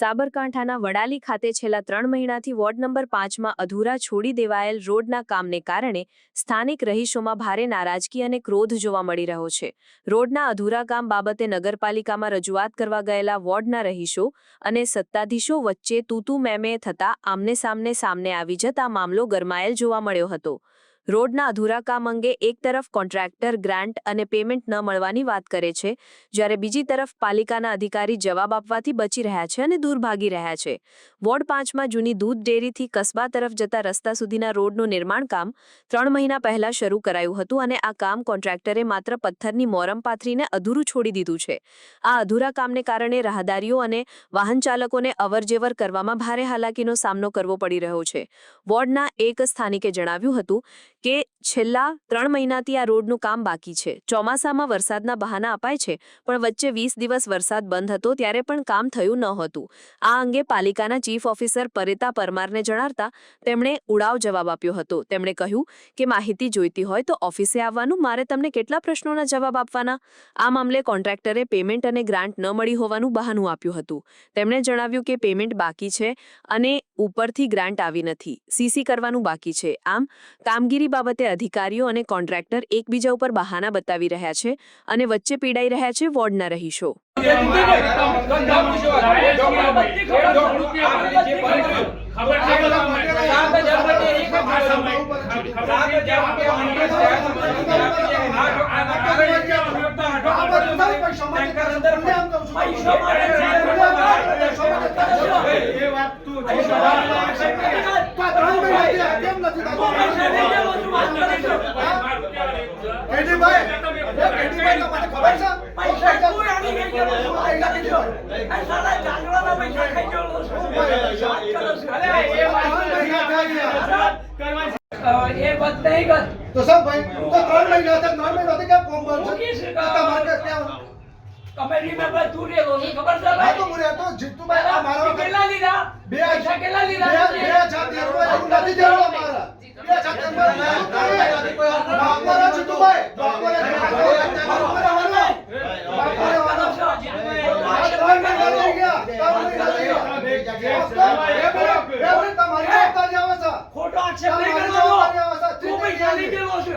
સાબરકાંઠાના વડાલી ખાતે છેલ્લા 3 મહિનાથી વોર્ડ નંબર 5માં અધૂરા છોડી દેવાયેલ રોડના કામને કારણે સ્થાનિક રહીશોમાં ભારે નારાજગી અને ક્રોધ જોવા મળી રહ્યો છે। રોડના અધૂરા કામ બાબતે નગરપાલિકામાં રજૂઆત કરવા ગયેલા વોર્ડના રહીશો અને સત્તાધીશો વચ્ચે તૂતુ મેમે થતા આમને સામને આવી જતા મામલો ગરમાયેલ જોવા મળ્યો હતો। રોડના અધૂરા કામ અંગે એક તરફ કોન્ટ્રાક્ટર ગ્રાન્ટ અને પેમેન્ટ ન મળવાની વાત કરે છે, જ્યારે બીજી તરફ પાલિકાના અધિકારી જવાબ આપવાથી બચી રહ્યા છે અને દૂર ભાગી રહ્યા છે। વોર્ડ 5માં જૂની દૂધ ડેરીથી કસ્બા તરફ જતા રસ્તા સુધીના રોડનું નિર્માણ કામ 3 મહિના પહેલા શરૂ કરાયું હતું અને આ કામ કોન્ટ્રાક્ટરે માત્ર પથ્થરની મોરમ પાથરીને અધૂરું છોડી દીધું છે। આ અધૂરા કામને કારણે રાહદારીઓ અને વાહન ચાલકોને અવરજવર કરવામાં ભારે હાલાકીનો સામનો કરવો પડી રહ્યો છે। વોર્ડના એક સ્થાનિકે જણાવ્યું હતું કે છેલ્લા 3 મહિનાથી આ રોડનું કામ બાકી છે। ચોમાસામાં વરસાદના બહાના અપાય છે, પણ વચ્ચે 20 દિવસ વરસાદ બંધ હતો ત્યારે પણ કામ થયું ન હતું। આ અંગે પાલિકાના ચીફ ઓફિસર પરિતા પરમારને જણાવતા તેમણે ઉડાવ જવાબ આપ્યો હતો। તેમણે કહ્યું કે માહિતી જોઈતી હોય તો ઓફિસે આવવાનું, મારે તમને કેટલા પ્રશ્નોના જવાબ આપવાના। આ મામલે કોન્ટ્રાક્ટરે પેમેન્ટ અને ગ્રાન્ટ ન મળી હોવાનું બહાનું આપ્યું હતું। તેમણે જણાવ્યું કે પેમેન્ટ બાકી છે અને ઉપરથી ગ્રાન્ટ આવી નથી, સીસી કરવાનું બાકી છે। આમ કામગીરી બાબતે અધિકારીઓ અને કોન્ટ્રાક્ટર એકબીજા ઉપર બહાના બતાવી રહ્યા છે અને વચ્ચે પીડાઈ રહ્યા છે વોર્ડના રહીશો। तो सब भाई तो 3 महीना तक 9 महीना तक क्या फॉर्म भर सकते क्या कमेटी में बस दूर है लोग खबर चल रहा है तो मुझे तो जितू भाई हमारा केला लीधा पैसा केला लीधा बे जाती है नहीं जरूर हमारा बे जाती है हमारा जितू भाई खोटो आक्षेप नहीं करવાનો તું પૈસા લઈ ગયો છે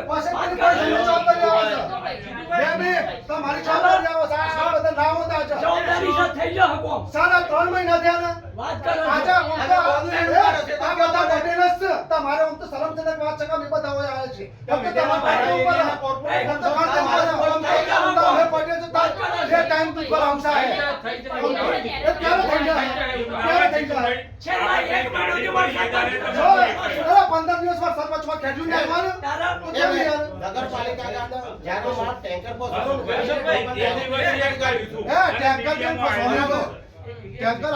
તમારી જવાબદારી આવો સાહેબ બધા ના હોતા છે જવાબદારી સાથે થઈ જા હકો સારા 3 મહિના થયા ને વાત કરો આજા આ બધા ડેટેનસ તમારે હું તો સલામજનક વાત છે કે મે બધા હોય આવે છે ફક્ત તમારા ઉપર કોર્પોરેટ તમારે પડે છે જે ટાઈમ પર હમસા હે એ ક્યારે થઈ જાય છેલ્લા 1 મહિનો જે વર્ષ અરે 15 દિવસ વાર સરપંચમાં ખેડ્યું ને આવવાનું તો કેમ યાર નગરપાલિકા કે અંદર જ્યાંનો માણસ ટેન્કર પર ટેન્કર કેમ ફસાવ્યો ટેન્કર